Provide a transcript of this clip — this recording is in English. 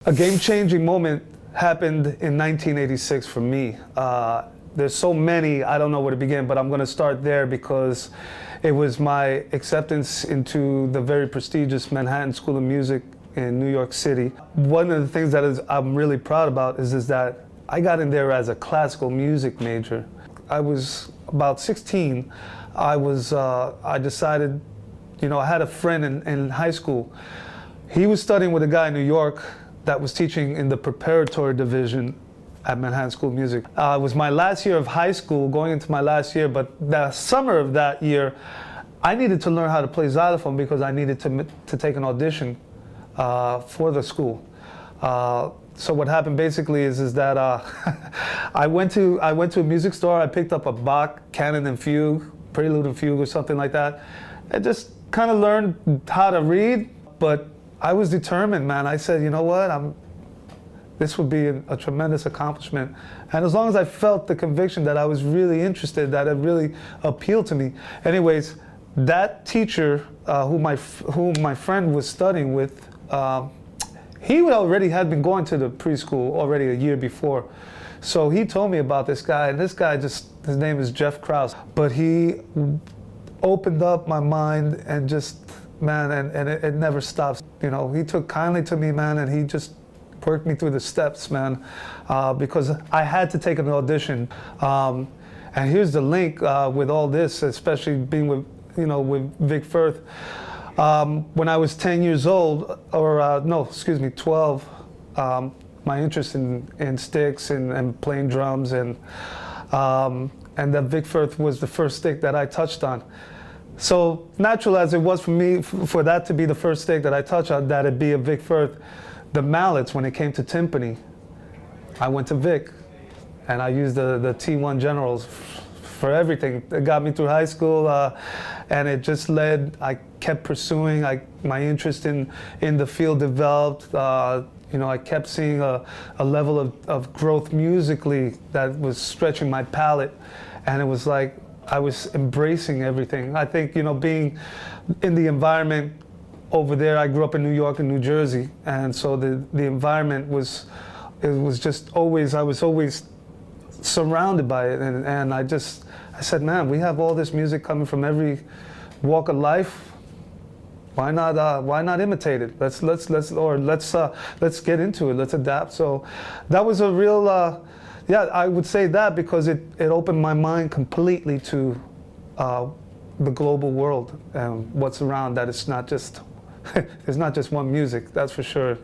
A game-changing moment happened in 1986 for me. There's so many, I don't know where to begin, but I'm going to start there because it was my acceptance into the very prestigious Manhattan School of Music in New York City. One of the things that I'm really proud about is that I got in there as a classical music major. I was about 16. I decided, I had a friend in high school. He was studying with a guy in New York that was teaching in the preparatory division at Manhattan School of Music. It was my last year of high school, going into my last year, but the summer of that year, I needed to learn how to play xylophone because I needed to take an audition for the school. So what happened basically is that I went to a music store. I picked up a Bach Canon and Fugue, Prelude and Fugue or something like that. I just kind of learned how to read, but I was determined, man. I said, you know what, this would be a tremendous accomplishment. And as long as I felt the conviction that I was really interested, that it really appealed to me. Anyways, that teacher who my friend was studying with, he already had been going to the preschool already a year before. So he told me about this guy, and this guy his name is Jeff Krause. But he opened up my mind and just, man, and it never stops. He took kindly to me, man, and he just worked me through the steps, man, because I had to take an audition. And here's the link with all this, especially being with Vic Firth. When I was 10 years old, 12, my interest in sticks and playing drums, and that Vic Firth was the first stick that I touched on. So natural as it was for me, for that to be the first stick that I touched on, that it'd be a Vic Firth. The mallets, when it came to timpani, I went to Vic, and I used the T1 Generals for everything. It got me through high school, and it just led. I kept pursuing. My interest in the field developed. I kept seeing a level of growth musically that was stretching my palate, and it was like I was embracing everything. I think, being in the environment over there, I grew up in New York and New Jersey, and so the environment was I was always surrounded by it, and I said, man, we have all this music coming from every walk of life. Why not imitate it? Let's get into it. Let's adapt. So that was a real, I would say that because it opened my mind completely to the global world and what's around. That it's not just there's not just one music, that's for sure.